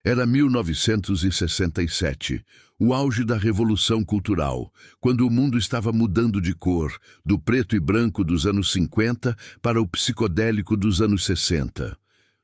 Era 1967, o auge da Revolução Cultural, quando o mundo estava mudando de cor, do preto e branco dos anos 50 para o psicodélico dos anos 60.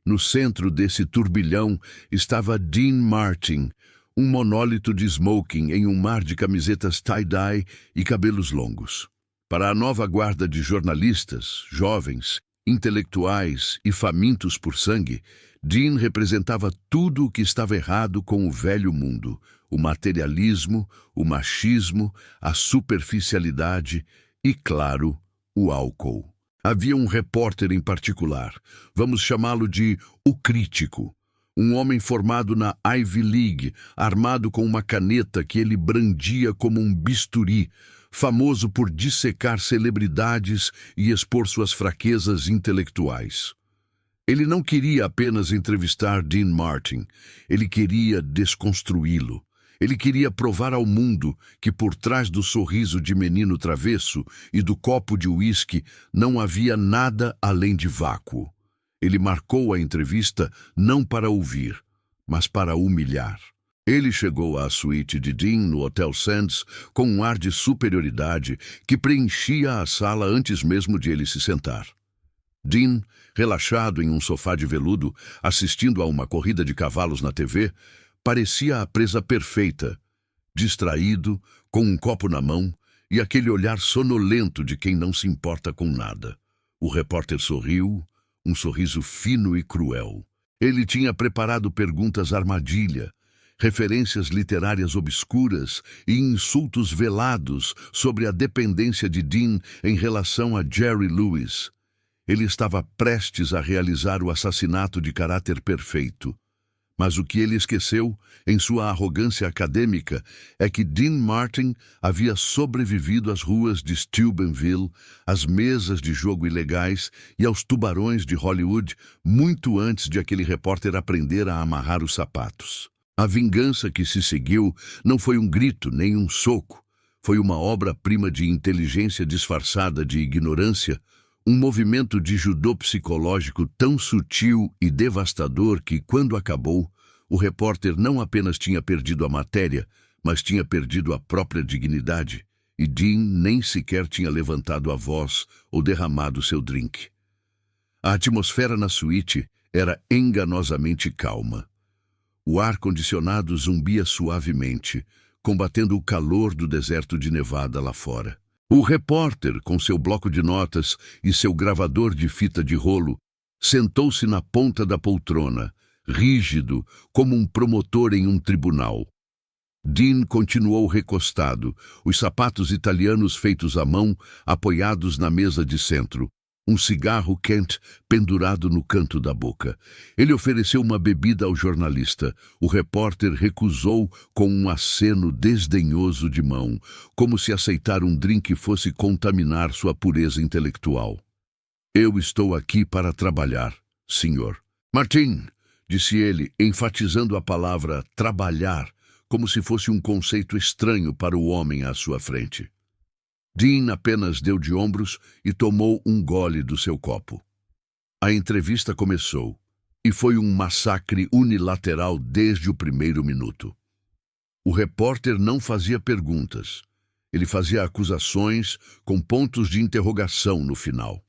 No centro desse turbilhão estava Dean Martin, um monólito de smoking em um mar de camisetas tie-dye e cabelos longos. Para a nova guarda de jornalistas, jovens, intelectuais e famintos por sangue, Dean representava tudo o que estava errado com o velho mundo: o materialismo, o machismo, a superficialidade e, claro, o álcool. Havia um repórter em particular, vamos chamá-lo de o crítico, um homem formado na Ivy League, armado com uma caneta que ele brandia como um bisturi, famoso por dissecar celebridades e expor suas fraquezas intelectuais. Ele não queria apenas entrevistar Dean Martin, ele queria desconstruí-lo. Ele queria provar ao mundo que por trás do sorriso de menino travesso e do copo de uísque não havia nada além de vácuo. Ele marcou a entrevista não para ouvir, mas para humilhar. Ele chegou à suíte de Dean no Hotel Sands com um ar de superioridade que preenchia a sala antes mesmo de ele se sentar. Dean, relaxado em um sofá de veludo, assistindo a uma corrida de cavalos na TV, parecia a presa perfeita, distraído, com um copo na mão e aquele olhar sonolento de quem não se importa com nada. O repórter sorriu, um sorriso fino e cruel. Ele tinha preparado perguntas armadilha, referências literárias obscuras e insultos velados sobre a dependência de Dean em relação a Jerry Lewis. Ele estava prestes a realizar o assassinato de caráter perfeito. Mas o que ele esqueceu, em sua arrogância acadêmica, é que Dean Martin havia sobrevivido às ruas de Steubenville, às mesas de jogo ilegais e aos tubarões de Hollywood muito antes de aquele repórter aprender a amarrar os sapatos. A vingança que se seguiu não foi um grito nem um soco. Foi uma obra-prima de inteligência disfarçada de ignorância, um movimento de judô psicológico tão sutil e devastador que, quando acabou, o repórter não apenas tinha perdido a matéria, mas tinha perdido a própria dignidade, e Dean nem sequer tinha levantado a voz ou derramado seu drink. A atmosfera na suíte era enganosamente calma. O ar-condicionado zumbia suavemente, combatendo o calor do deserto de Nevada lá fora. O repórter, com seu bloco de notas e seu gravador de fita de rolo, sentou-se na ponta da poltrona, rígido, como um promotor em um tribunal. Dean continuou recostado, os sapatos italianos feitos à mão apoiados na mesa de centro, um cigarro Kent pendurado no canto da boca. Ele ofereceu uma bebida ao jornalista. O repórter recusou com um aceno desdenhoso de mão, como se aceitar um drink fosse contaminar sua pureza intelectual. "Eu estou aqui para trabalhar, senhor." "Martin", disse ele, enfatizando a palavra trabalhar, como se fosse um conceito estranho para o homem à sua frente. Dean apenas deu de ombros e tomou um gole do seu copo. A entrevista começou, e foi um massacre unilateral desde o primeiro minuto. O repórter não fazia perguntas. Ele fazia acusações com pontos de interrogação no final.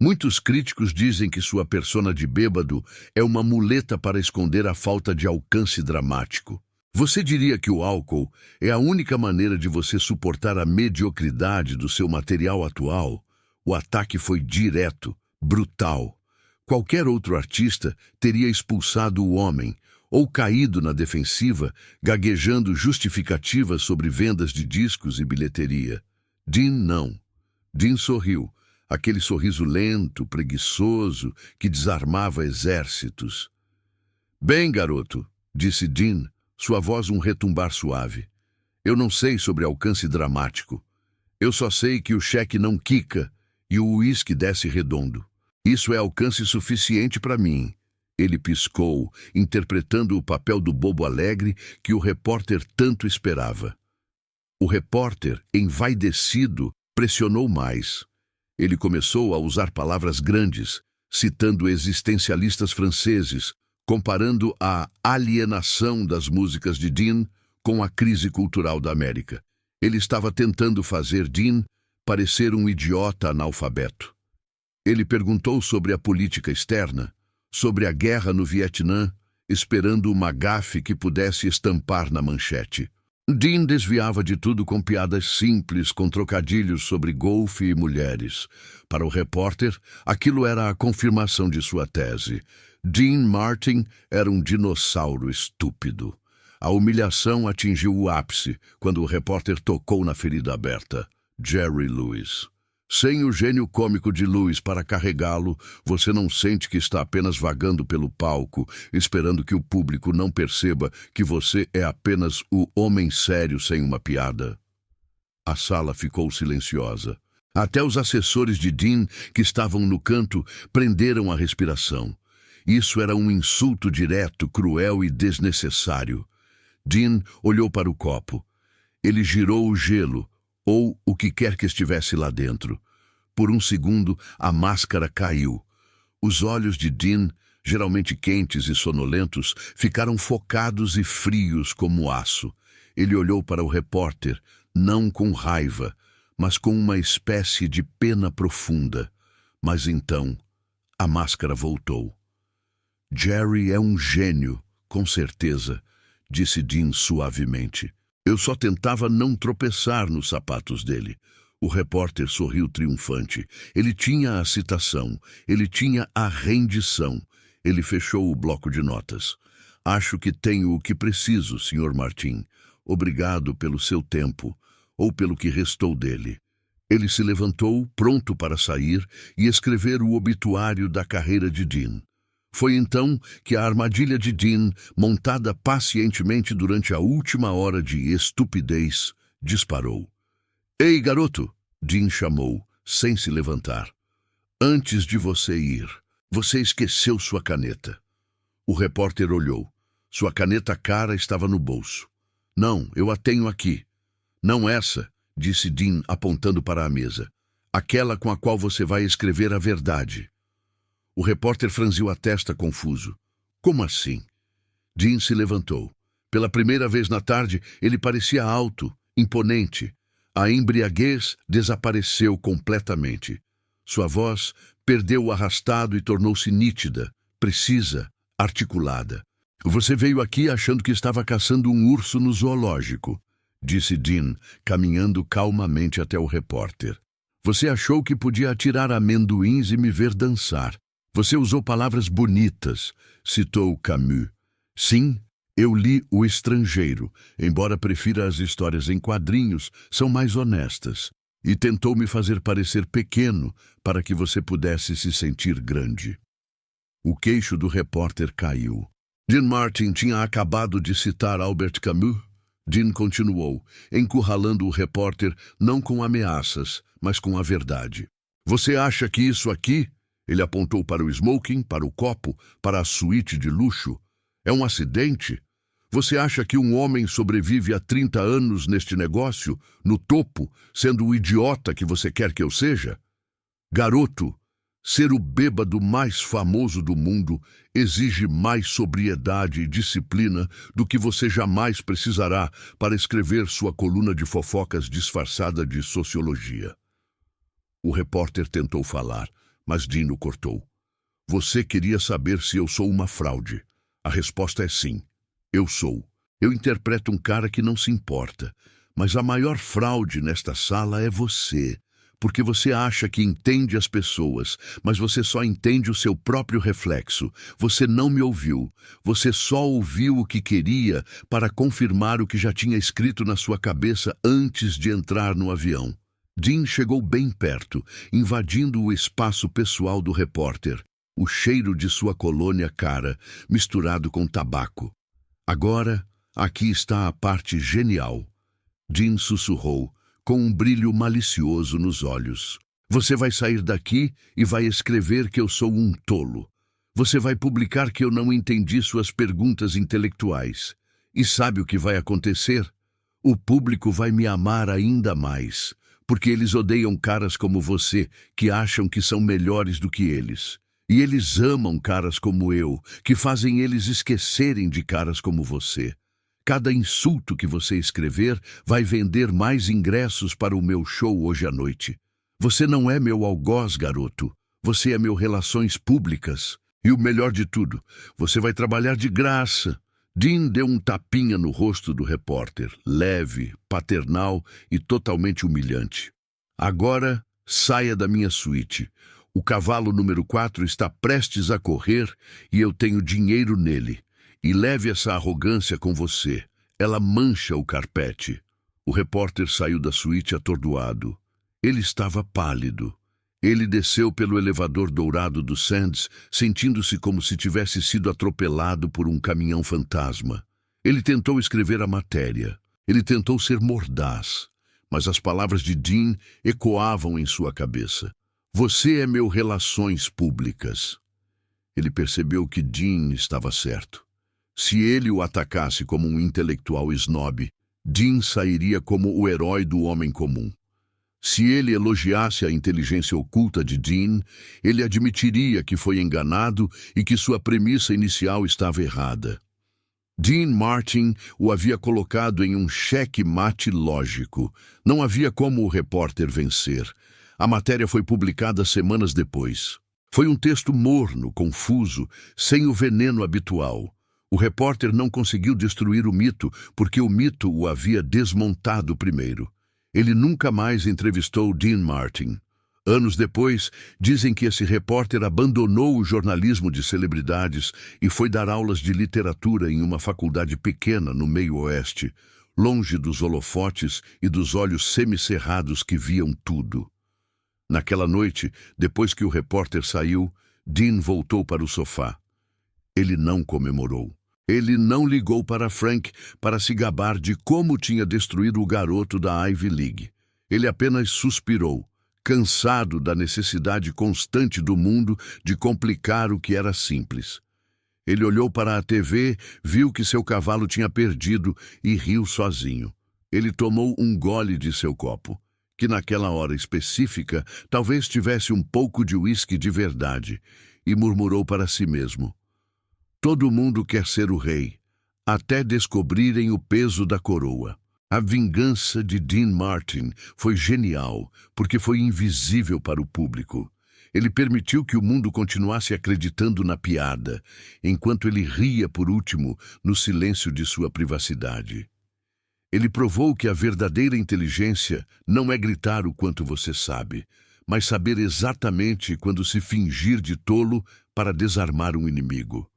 Muitos críticos dizem que sua persona de bêbado é uma muleta para esconder a falta de alcance dramático. Você diria que o álcool é a única maneira de você suportar a mediocridade do seu material atual? O ataque foi direto, brutal. Qualquer outro artista teria expulsado o homem, ou caído na defensiva, gaguejando justificativas sobre vendas de discos e bilheteria. Dean não. Dean sorriu, aquele sorriso lento, preguiçoso, que desarmava exércitos. "Bem, garoto", disse Dean, sua voz um retumbar suave. "Eu não sei sobre alcance dramático. Eu só sei que o cheque não quica e o uísque desce redondo. Isso é alcance suficiente para mim." Ele piscou, interpretando o papel do bobo alegre que o repórter tanto esperava. O repórter, envaidecido, pressionou mais. Ele começou a usar palavras grandes, citando existencialistas franceses, comparando a alienação das músicas de Dean com a crise cultural da América. Ele estava tentando fazer Dean parecer um idiota analfabeto. Ele perguntou sobre a política externa, sobre a guerra no Vietnã, esperando uma gafe que pudesse estampar na manchete. Dean desviava de tudo com piadas simples, com trocadilhos sobre golfe e mulheres. Para o repórter, aquilo era a confirmação de sua tese. Dean Martin era um dinossauro estúpido. A humilhação atingiu o ápice quando o repórter tocou na ferida aberta. Jerry Lewis. Sem o gênio cômico de Lewis para carregá-lo, você não sente que está apenas vagando pelo palco, esperando que o público não perceba que você é apenas o homem sério sem uma piada. A sala ficou silenciosa. Até os assessores de Dean, que estavam no canto, prenderam a respiração. Isso era um insulto direto, cruel e desnecessário. Dean olhou para o copo. Ele girou o gelo, ou o que quer que estivesse lá dentro. Por um segundo, a máscara caiu. Os olhos de Dean, geralmente quentes e sonolentos, ficaram focados e frios como aço. Ele olhou para o repórter, não com raiva, mas com uma espécie de pena profunda. Mas então, a máscara voltou. Jerry é um gênio, com certeza, disse Dean suavemente. Eu só tentava não tropeçar nos sapatos dele. O repórter sorriu triunfante. Ele tinha a citação, ele tinha a rendição. Ele fechou o bloco de notas. Acho que tenho o que preciso, Sr. Martin. Obrigado pelo seu tempo, ou pelo que restou dele. Ele se levantou, pronto para sair e escrever o obituário da carreira de Dean. Foi então que a armadilha de Dean, montada pacientemente durante a última hora de estupidez, disparou. Ei, garoto! Dean chamou, sem se levantar. Antes de você ir, você esqueceu sua caneta. O repórter olhou. Sua caneta cara estava no bolso. Não, eu a tenho aqui. Não essa, disse Dean apontando para a mesa. Aquela com a qual você vai escrever a verdade. O repórter franziu a testa confuso. Como assim? Dean se levantou. Pela primeira vez na tarde, ele parecia alto, imponente. A embriaguez desapareceu completamente. Sua voz perdeu o arrastado e tornou-se nítida, precisa, articulada. Você veio aqui achando que estava caçando um urso no zoológico, disse Dean, caminhando calmamente até o repórter. Você achou que podia atirar amendoins e me ver dançar. Você usou palavras bonitas, citou Camus. Sim, eu li O Estrangeiro, embora prefira as histórias em quadrinhos, são mais honestas. E tentou me fazer parecer pequeno para que você pudesse se sentir grande. O queixo do repórter caiu. Dean Martin tinha acabado de citar Albert Camus. Dean continuou, encurralando o repórter não com ameaças, mas com a verdade. Você acha que isso aqui... Ele apontou para o smoking, para o copo, para a suíte de luxo. É um acidente? Você acha que um homem sobrevive há 30 anos neste negócio, no topo, sendo o idiota que você quer que eu seja? Garoto, ser o bêbado mais famoso do mundo exige mais sobriedade e disciplina do que você jamais precisará para escrever sua coluna de fofocas disfarçada de sociologia. O repórter tentou falar, mas Dean o cortou. Você queria saber se eu sou uma fraude. A resposta é sim. Eu sou. Eu interpreto um cara que não se importa. Mas a maior fraude nesta sala é você. Porque você acha que entende as pessoas, mas você só entende o seu próprio reflexo. Você não me ouviu. Você só ouviu o que queria para confirmar o que já tinha escrito na sua cabeça antes de entrar no avião. Dean chegou bem perto, invadindo o espaço pessoal do repórter, o cheiro de sua colônia cara, misturado com tabaco. Agora, aqui está a parte genial. Dean sussurrou, com um brilho malicioso nos olhos. Você vai sair daqui e vai escrever que eu sou um tolo. Você vai publicar que eu não entendi suas perguntas intelectuais. E sabe o que vai acontecer? O público vai me amar ainda mais. Porque eles odeiam caras como você, que acham que são melhores do que eles. E eles amam caras como eu, que fazem eles esquecerem de caras como você. Cada insulto que você escrever vai vender mais ingressos para o meu show hoje à noite. Você não é meu algoz, garoto. Você é meu relações públicas. E o melhor de tudo, você vai trabalhar de graça. Dean deu um tapinha no rosto do repórter, leve, paternal e totalmente humilhante. Agora, saia da minha suíte. O cavalo número 4 está prestes a correr e eu tenho dinheiro nele. E leve essa arrogância com você. Ela mancha o carpete. O repórter saiu da suíte atordoado. Ele estava pálido. Ele desceu pelo elevador dourado do Sands, sentindo-se como se tivesse sido atropelado por um caminhão fantasma. Ele tentou escrever a matéria. Ele tentou ser mordaz. Mas as palavras de Dean ecoavam em sua cabeça. Você é meu relações públicas. Ele percebeu que Dean estava certo. Se ele o atacasse como um intelectual snob, Dean sairia como o herói do homem comum. Se ele elogiasse a inteligência oculta de Dean, ele admitiria que foi enganado e que sua premissa inicial estava errada. Dean Martin o havia colocado em um xeque-mate lógico. Não havia como o repórter vencer. A matéria foi publicada semanas depois. Foi um texto morno, confuso, sem o veneno habitual. O repórter não conseguiu destruir o mito porque o mito o havia desmontado primeiro. Ele nunca mais entrevistou Dean Martin. Anos depois, dizem que esse repórter abandonou o jornalismo de celebridades e foi dar aulas de literatura em uma faculdade pequena no meio-oeste, longe dos holofotes e dos olhos semicerrados que viam tudo. Naquela noite, depois que o repórter saiu, Dean voltou para o sofá. Ele não comemorou. Ele não ligou para Frank para se gabar de como tinha destruído o garoto da Ivy League. Ele apenas suspirou, cansado da necessidade constante do mundo de complicar o que era simples. Ele olhou para a TV, viu que seu cavalo tinha perdido e riu sozinho. Ele tomou um gole de seu copo, que naquela hora específica talvez tivesse um pouco de uísque de verdade, e murmurou para si mesmo: todo mundo quer ser o rei, até descobrirem o peso da coroa. A vingança de Dean Martin foi genial, porque foi invisível para o público. Ele permitiu que o mundo continuasse acreditando na piada, enquanto ele ria por último no silêncio de sua privacidade. Ele provou que a verdadeira inteligência não é gritar o quanto você sabe, mas saber exatamente quando se fingir de tolo para desarmar um inimigo.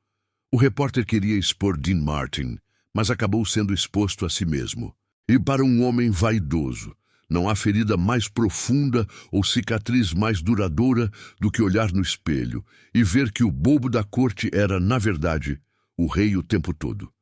O repórter queria expor Dean Martin, mas acabou sendo exposto a si mesmo. E para um homem vaidoso, não há ferida mais profunda ou cicatriz mais duradoura do que olhar no espelho e ver que o bobo da corte era, na verdade, o rei o tempo todo.